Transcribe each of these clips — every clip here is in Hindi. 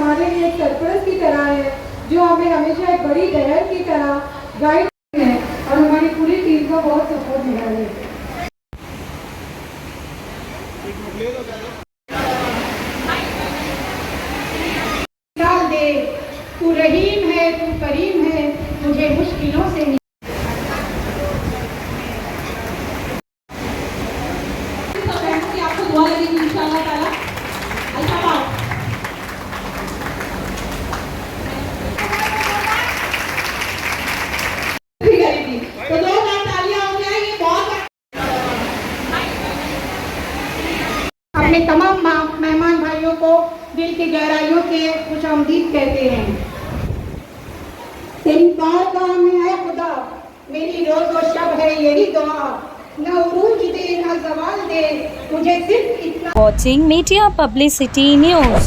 हमारे लिए एक सरपरस्त की तरह है, जो हमें हमेशा एक बड़ी बहन की तरह गाइड है और हमारी पूरी टीम को बहुत सपोर्ट मिला है। दे तू रहीम है, तू करीम है, मुझे मुश्किलों से आपको दुआ लगेगी इंशाअल्लाह ताला। तो 2 बार तालियां हो जाए, ये बहुत। अपने तमाम मेहमान भाइयों को दिल की गहराइयों से खुशामदीद कहते हैं। तेरी बारगाह में है खुदा, मेरी रोज़ व शब है यही दुआ, न उरूज दे न ज़वाल दे, मुझे सिर्फ इतना। Watching Media Publicity News.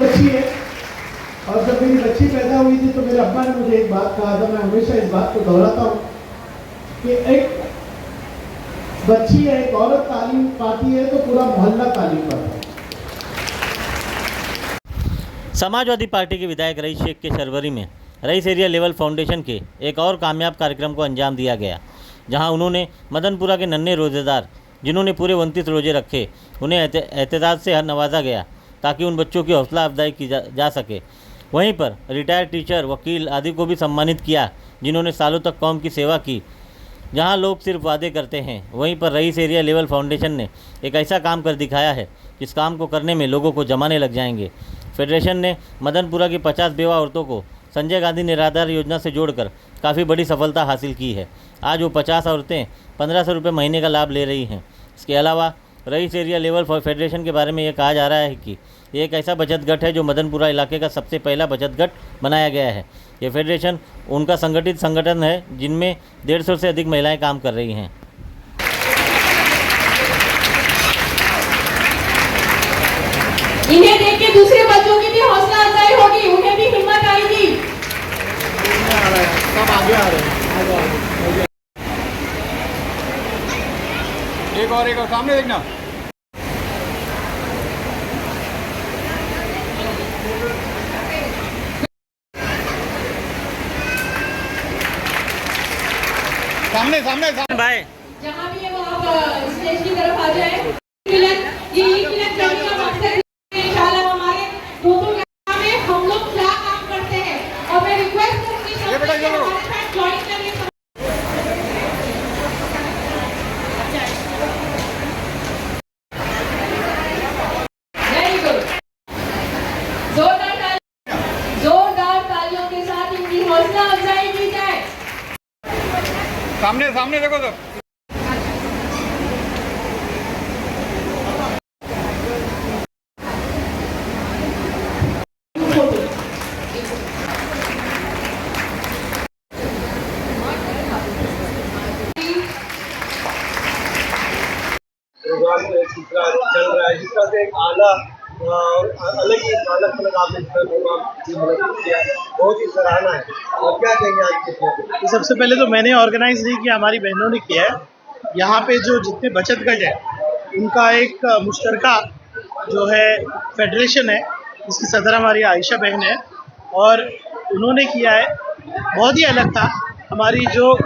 बच्ची है और जब मेरी बच्ची पैदा हुई थी तो मेरे अब्बा ने मुझे एक बात कहा था, मैं हमेशा इस बात को दोहराता हूँ कि एक बच्ची है, एक औरत तालीम पाती है तो पूरा मोहल्ला तालीम पाता है। समाजवादी पार्टी के विधायक रईस शेख के सरवरी में रईस एरिया लेवल फाउंडेशन के एक और कामयाब कार्यक्रम को अंजाम दिया गया, जहां उन्होंने मदनपुरा के नन्हे रोज़ेदार जिन्होंने पूरे 29 रोज़े रखे, उन्हें एहतजाज से नवाजा गया ताकि उन बच्चों की हौसला अफजाई की जा सके। वहीं पर रिटायर्ड टीचर, वकील आदि को भी सम्मानित किया जिन्होंने सालों तक कौम की सेवा की। जहां लोग सिर्फ वादे करते हैं, वहीं पर रईस एरिया लेवल फाउंडेशन ने एक ऐसा काम कर दिखाया है जिस काम को करने में लोगों को जमाने लग जाएंगे। फेडरेशन ने मदनपुरा की 50 बेवा औरतों को संजय गांधी निराधार योजना से जोड़कर काफ़ी बड़ी सफलता हासिल की है। आज वो 50 औरतें 1500 रुपये महीने का लाभ ले रही हैं। इसके अलावा रईस एरिया लेवल फेडरेशन के बारे में ये कहा जा रहा है कि ये एक ऐसा बचत गट है जो मदनपुरा इलाके का सबसे पहला बचत गट बनाया गया है। ये फेडरेशन उनका संगठित संगठन है जिनमें 150 से अधिक महिलाएं काम कर रही हैं। इन्हें देख के दूसरे बच्चों की भी हौसला अफजाई होगी, उन्हें भी हिम्मत आएगी। सब आगे आ रहे हैं। एक और सामने देखना। सामने सामने सामने भाई, जहाँ भी है वो आप स्टेज की तरफ आ जाए। ये का मकसद है इंशाल्लाह हमारे दोनों में हम लोग क्या काम करते हैं, और मैं रिक्वेस्ट करूंगी सबसे कि हमारे साथ ज्वाइन करिए। वेरी गुड, जोरदार तालियों के साथ इनकी हौसला अफजाई की जाए। सामने सामने देखो तो। चल रहा है जिसका से एक आला और अलग ही अलग आपने किया, बहुत ही सराहना है। और क्या कहेंगे आज के? सबसे पहले तो मैंने ऑर्गेनाइज नहीं किया, हमारी बहनों ने किया है। यहाँ पे जो जितने बचत गट है उनका एक मुश्तरका जो है फेडरेशन है, जिसकी सदर हमारी आयशा बहन है, और उन्होंने किया है। बहुत ही अलग था। हमारी जो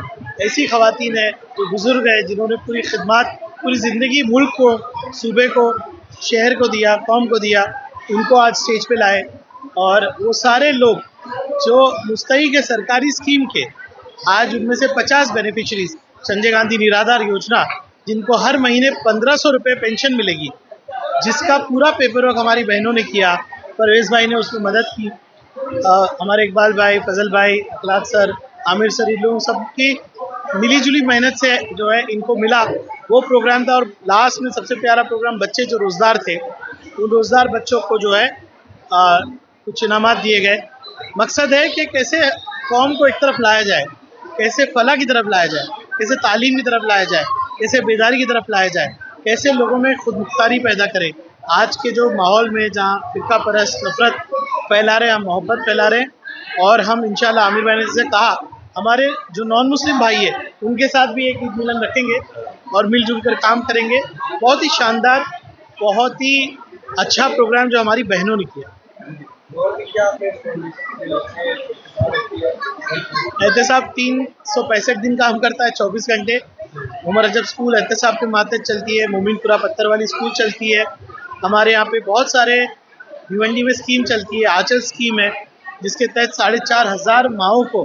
ऐसी ख़वातीन है जो बुज़ुर्ग है, जिन्होंने पूरी खिदमत पूरी ज़िंदगी मुल्क को, सूबे को, शहर को दिया, कौम को दिया, उनको आज स्टेज पे लाए। और वो सारे लोग जो मुस्तहिक है सरकारी स्कीम के, आज उनमें से 50 बेनिफिशरीज संजय गांधी निराधार योजना, जिनको हर महीने 1500 रुपये पेंशन मिलेगी, जिसका पूरा पेपर वर्क हमारी बहनों ने किया। परवेज़ भाई ने उसमें मदद की, हमारे इकबाल भाई, फजल भाई, अखलाक सर, आमिर सर, इन लोगों सबकी मिलीजुली मेहनत से जो है इनको मिला वो प्रोग्राम था। और लास्ट में सबसे प्यारा प्रोग्राम, बच्चे जो रोज़गार थे, उन रोज़गार बच्चों को जो है कुछ इनामात दिए गए। मकसद है कि कैसे कौम को एक तरफ लाया जाए, कैसे फलाह की तरफ लाया जाए, कैसे तालीम की तरफ लाया जाए, कैसे बेदारी की तरफ लाया जाए, कैसे लोगों में खुद मुख्तारी पैदा करें। आज के जो माहौल में जहाँ फ़िरका परस्त नफरत फैला रहे हैं, हम मोहब्बत फैला रहे हैं। और हम इंशाल्लाह आमिर भाई ने जैसे कहा, हमारे जो नॉन मुस्लिम भाई है उनके साथ भी एक ईद मिलन रखेंगे और मिलजुल कर काम करेंगे। बहुत ही शानदार, बहुत ही अच्छा प्रोग्राम जो हमारी बहनों ने किया। एहतसाब 365 दिन काम करता है, 24 घंटे। उमर अजब स्कूल एहतसाब के मातहत चलती है, मोमिनपुरा पत्थर वाली स्कूल चलती है। हमारे यहाँ पे बहुत सारे भिवंडी में स्कीम चलती है, आंचल स्कीम है जिसके तहत 4,500 माओं को,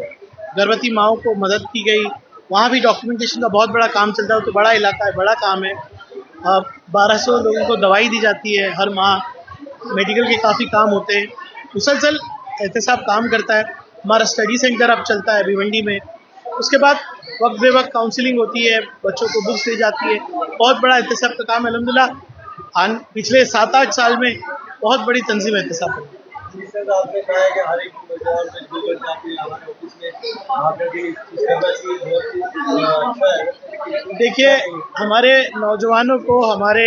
गर्भवती माओं को मदद की गई। वहाँ भी डॉक्यूमेंटेशन का बहुत बड़ा काम चलता है, तो बड़ा इलाका है, बड़ा काम है। 1200 लोगों को दवाई दी जाती है हर माह। मेडिकल के काफ़ी काम होते हैं, मुसलसल एहतसाब काम करता है। हमारा स्टडी सेंटर अब चलता है भिवंडी में। उसके बाद वक्त बे वक्त काउंसलिंग होती है, बच्चों को बुक्स दी जाती है। बहुत बड़ा एहतसाब का काम है अल्हम्दुलिल्लाह। पिछले 7-8 साल में बहुत बड़ी तंजीम एहतसाब है। देखिए, हमारे नौजवानों को, हमारे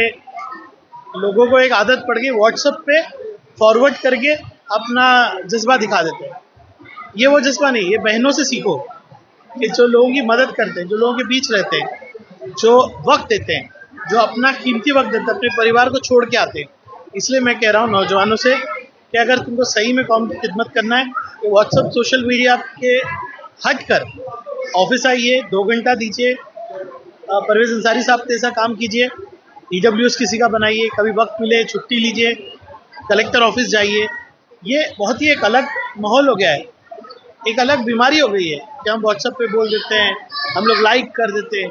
लोगों को एक आदत पड़ गई, व्हाट्सएप पे फॉरवर्ड करके अपना जज्बा दिखा देते हैं। ये वो जज्बा नहीं, ये बहनों से सीखो कि जो लोगों की मदद करते हैं, जो लोगों के बीच रहते हैं, जो वक्त देते हैं, जो अपना कीमती वक्त देते हैं, अपने परिवार को छोड़ के आते हैं। इसलिए मैं कह रहा हूँ नौजवानों से कि अगर तुमको सही में कौम की खिदमत करना है तो व्हाट्सएप, सोशल मीडिया के हट कर ऑफिस आइए, 2 घंटा दीजिए। परवेज़ अंसारी साहब के ऐसा काम कीजिए, EWS किसी का बनाइए, कभी वक्त मिले छुट्टी लीजिए, कलेक्टर ऑफिस जाइए। ये बहुत ही एक अलग माहौल हो गया है, एक अलग बीमारी हो गई है कि हम व्हाट्सएप पे बोल देते हैं, हम लोग लाइक कर देते हैं।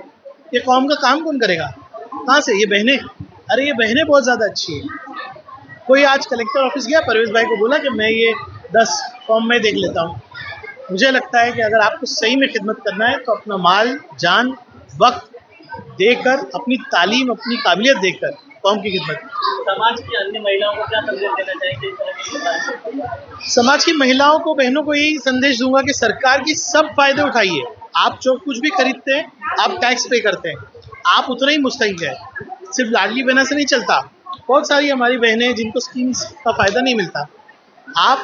ये कौम का काम कौन करेगा? कहाँ से? ये बहनें। अरे ये बहनें बहुत ज़्यादा अच्छी हैं। कोई आज कलेक्टर ऑफिस गया, परवेज़ भाई को बोला कि मैं ये 10 फॉर्म में देख लेता हूँ। मुझे लगता है कि अगर आपको सही में खिदमत करना है तो अपना माल, जान, वक्त देकर, अपनी तालीम, अपनी काबिलियत देकर कौम की खिदमत। समाज की अन्य महिलाओं को क्या संदेश देना चाहेंगे? समाज की महिलाओं को, बहनों को यही संदेश दूंगा कि सरकार की सब फायदे उठाइए। आप जो कुछ भी खरीदते हैं, आप टैक्स पे करते हैं, आप उतना ही मुस्तहिक है। सिर्फ लाडली बहना से नहीं चलता। बहुत सारी हमारी बहनें जिनको स्कीम्स का फ़ायदा नहीं मिलता। आप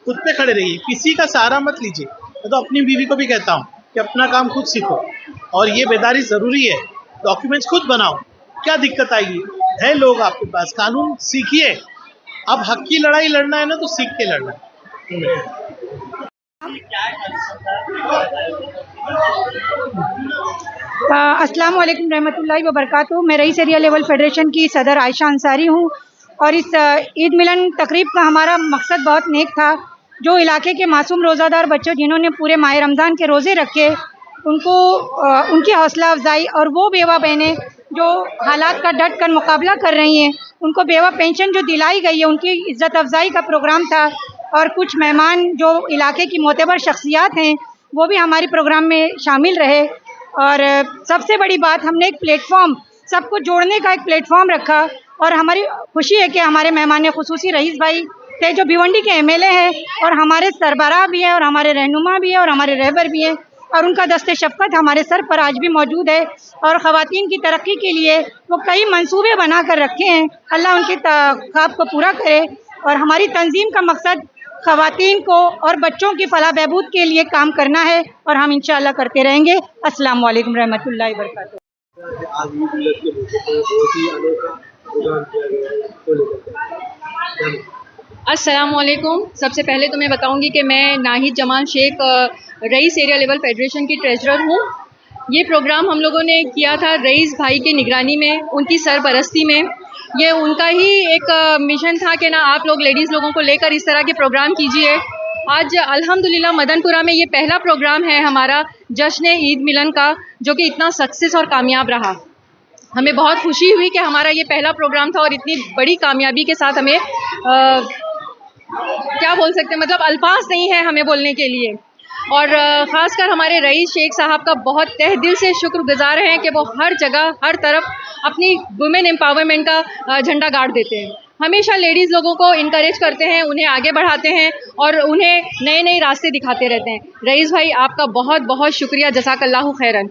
खुद पे खड़े रहिए, किसी का सहारा मत लीजिए। मैं तो अपनी बीवी को भी कहता हूँ कि अपना काम खुद सीखो, और ये बेदारी ज़रूरी है। डॉक्यूमेंट्स खुद बनाओ, क्या दिक्कत आएगी? है लोग आपके पास, कानून सीखिए। अब हक की लड़ाई लड़ना है ना, तो सीख के लड़ना है। अस्सलाम वालेकुम रहमतुल्लाहि व बरकातुहू। मैं रईस एरिया लेवल फेडरेशन की सदर आयशा अंसारी हूँ और इस ईद मिलन तकरीब का हमारा मकसद बहुत नेक था। जो इलाके के मासूम रोज़ादार बच्चों जिन्होंने पूरे माह रमज़ान के रोज़े रखे, उनको उनकी हौसला अफजाई, और वो बेवा बहनें जो हालात का डट कर मुकाबला कर रही हैं, उनको बेवा पेंशन जो दिलाई गई है, उनकी इज़्ज़त अफजाई का प्रोग्राम था। और कुछ मेहमान जो इलाके की मोतबर शख्सियात हैं वो भी हमारे प्रोग्राम में शामिल रहे। और सबसे बड़ी बात, हमने एक प्लेटफॉर्म, सबको जोड़ने का एक प्लेटफॉर्म रखा। और हमारी खुशी है कि हमारे मेहमान खुसूसी रईस भाई थे जो भिवंडी के MLA हैं, और हमारे सरबराह भी हैं, और हमारे रहनुमा भी हैं, और हमारे रहबर भी हैं, और उनका दस्ते शफ़क़त हमारे सर पर आज भी मौजूद है। और ख़वातीन की तरक्की के लिए वो कई मंसूबे बना कर रखे हैं। अल्लाह उनके ख्वाब को पूरा करे। और हमारी तंजीम का मकसद ख़वातीन को और बच्चों की फलाह बहबूद के लिए काम करना है, और हम इंशाअल्लाह करते रहेंगे। अस्सलाम वालेकुम रहमतुल्लाहि व बरकातुहू। अस्सलाम वालेकुम। सबसे पहले तो मैं बताऊंगी कि मैं Nahid Jamal Sheikh rice area level federation की ट्रेजरर हूँ। ये प्रोग्राम हम लोगों ने किया था रईस भाई की निगरानी में, उनकी सरपरस्ती में। ये उनका ही एक मिशन था कि ना आप लोग लेडीज़ लोगों को लेकर इस तरह के प्रोग्राम कीजिए। आज अल्हम्दुलिल्लाह मदनपुरा में ये पहला प्रोग्राम है हमारा जश्न ईद मिलन का, जो कि इतना सक्सेस और कामयाब रहा। हमें बहुत खुशी हुई कि हमारा ये पहला प्रोग्राम था और इतनी बड़ी कामयाबी के साथ हमें क्या बोल सकते हैं, मतलब अल्फाज नहीं है हमें बोलने के लिए। और ख़ासकर हमारे रईस शेख साहब का बहुत तहे दिल से शुक्रगुजार हैं कि वो हर जगह हर तरफ अपनी वुमेन एम्पावरमेंट का झंडा गाड़ देते हैं। हमेशा लेडीज़ लोगों को इनकरेज करते हैं, उन्हें आगे बढ़ाते हैं और उन्हें नए नए रास्ते दिखाते रहते हैं। रईस भाई आपका बहुत बहुत शुक्रिया, जज़ाकल्लाहु खैरन।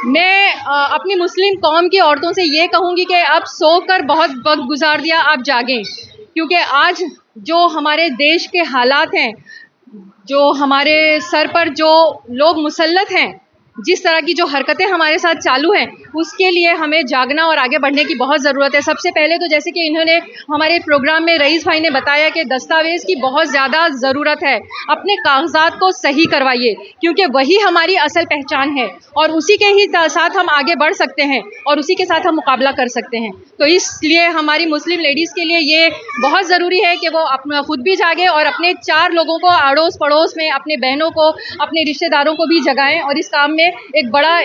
मैं अपनी मुस्लिम कौम की औरतों से ये कहूँगी कि अब सोकर बहुत वक्त गुजार दिया, आप जागें, क्योंकि आज जो हमारे देश के हालात हैं, जो हमारे सर पर जो लोग मुसल्लत हैं, जिस तरह की जो हरकतें हमारे साथ चालू हैं, उसके लिए हमें जागना और आगे बढ़ने की बहुत ज़रूरत है। सबसे पहले तो जैसे कि इन्होंने हमारे प्रोग्राम में रईस भाई ने बताया कि दस्तावेज़ की बहुत ज़्यादा ज़रूरत है। अपने कागजात को सही करवाइए, क्योंकि वही हमारी असल पहचान है और उसी के ही साथ हम आगे बढ़ सकते हैं और उसी के साथ हम मुकाबला कर सकते हैं। तो इसलिए हमारी मुस्लिम लेडीज़ के लिए ये बहुत ज़रूरी है कि वो अपना खुद भी जागे और अपने 4 लोगों को अड़ोस पड़ोस में, अपने बहनों को, अपने रिश्तेदारों को भी जगाएं और इस काम में एक बड़ा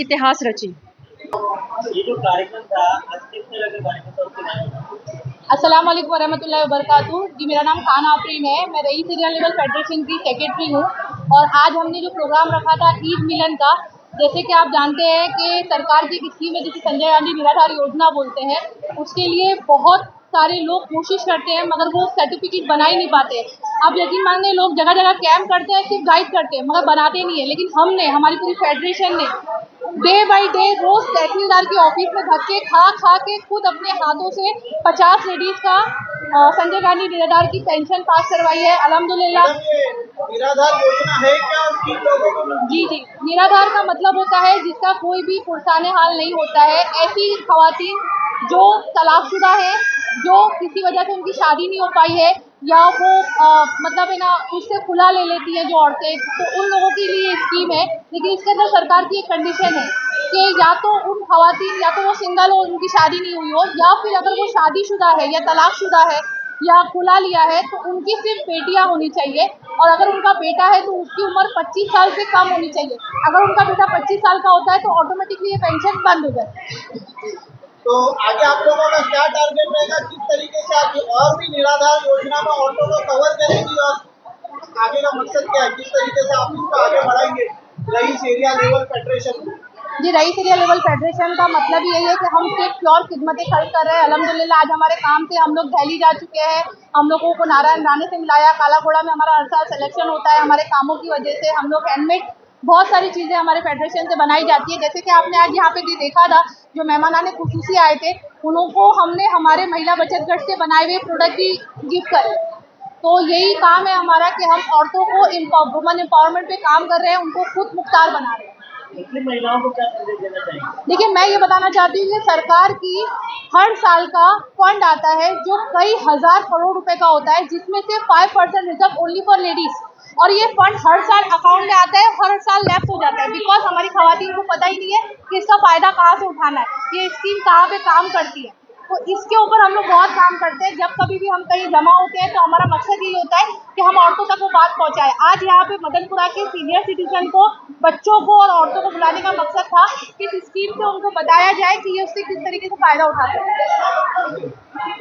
इतिहास रची। ये जो कार्यक्रम था, आज किस तरह का कार्यक्रम था, उसके बारे में? अस्सलाम वालेकुम वरहमतुल्लाहि वबरकातुहू। जी, मेरा नाम खान आफरीन है। मैं रईस एरिया लेवल फेडरेशन की सेक्रेटरी हूँ और आज हमने जो प्रोग्राम रखा था ईद मिलन का, जैसे कि आप जानते हैं कि सरकार की एक स्कीम है जिसे संजय गांधी निराधार योजना बोलते हैं। उसके लिए बहुत सारे लोग कोशिश करते हैं मगर वो सर्टिफिकेट बना ही नहीं पाते। अब यकीन मानिए, लोग जगह जगह कैंप करते हैं, सिर्फ गाइड करते हैं मगर बनाते नहीं है। लेकिन हमने, हमारी पूरी फेडरेशन ने डे बाई डे रोज तहसीलदार के ऑफिस में धक्के खा खा के खुद अपने हाथों से 50 लेडीज का संजय गांधी निराधार की पेंशन पास करवाई है। अल्हम्दुलिल्लाह। निराधार योजना है क्या? किन लोगों को? जी, निराधार का मतलब होता है जिसका कोई भी पुरसाने हाल नहीं होता है। ऐसी खवातीन जो तलाकशुदा है, जो किसी वजह से उनकी शादी नहीं हो पाई है या वो मतलब है ना, उससे खुला ले लेती हैं जो औरतें, तो उन लोगों के लिए स्कीम है। लेकिन इसके अंदर सरकार की एक कंडीशन है कि या तो उन खवातीन, या तो वो सिंगल हो, उनकी शादी नहीं हुई हो, या फिर अगर वो शादीशुदा है या तलाकशुदा है या खुला लिया है तो उनकी सिर्फ बेटियां होनी चाहिए। और अगर उनका बेटा है तो उसकी उम्र 25 साल से कम होनी चाहिए। अगर उनका बेटा 25 साल का होता है तो ऑटोमेटिकली ये पेंशन बंद हो जाए। तो आगे आप लोगों का क्या टारगेट रहेगा? किस तरीके से आप और भी निराधार योजना में औरतों को कवर करेंगी और आगे का मकसद क्या है? किस तरीके से आप इसको आगे बढ़ाएंगे रईस एरिया लेवल फेडरेशन? जी, रईस एरिया लेवल फेडरेशन का मतलब यही है कि हम सिर्फ प्योर खिदमतें खर्च कर रहे हैं। अल्हम्दुलिल्लाह आज हमारे काम से हम लोग दिल्ली जा चुके हैं। हम लोगों को नारायण राणे से मिलाया, काला घोड़ा में हमारा हर साल सिलेक्शन होता है। हमारे कामों की वजह से हम लोग हैंडमेड बहुत सारी चीज़ें हमारे फेडरेशन से बनाई जाती है। जैसे कि आपने आज यहाँ पे भी देखा था, जो मेहमानाने खुसूसी आए थे उनको हमने हमारे महिला बचत गट से बनाए हुए प्रोडक्ट भी गिफ्ट करे। तो यही काम है हमारा कि हम औरतों को वुमन एम्पावरमेंट पे काम कर रहे हैं, उनको खुद मुख्तार बना रहे हैं। मुस्लिम महिलाओं को क्या संदेश देना चाहिए? देखिए, मैं ये बताना चाहती हूँ कि सरकार की हर साल का फंड आता है जो कई हजार करोड़ रुपए का होता है, जिसमें से 5% रिजर्व ओनली फॉर लेडीज। और ये फंड हर साल अकाउंट में आता है, हर साल लेफ्ट हो जाता है, बिकॉज हमारी खवातीन को पता ही नहीं है कि इसका फायदा कहाँ से उठाना है, ये स्कीम कहाँ पे काम करती है। तो इसके ऊपर हम लोग बहुत काम करते हैं। जब कभी भी हम कहीं जमा होते हैं तो हमारा मकसद यही होता है कि हम औरतों तक वो बात पहुंचाएं। आज यहाँ पे मदनपुरा के सीनियर सिटीजन को, बच्चों को और औरतों को बुलाने का मकसद था कि इस स्कीम से उनको बताया जाए कि ये उससे किस तरीके से फायदा उठा सकते हैं।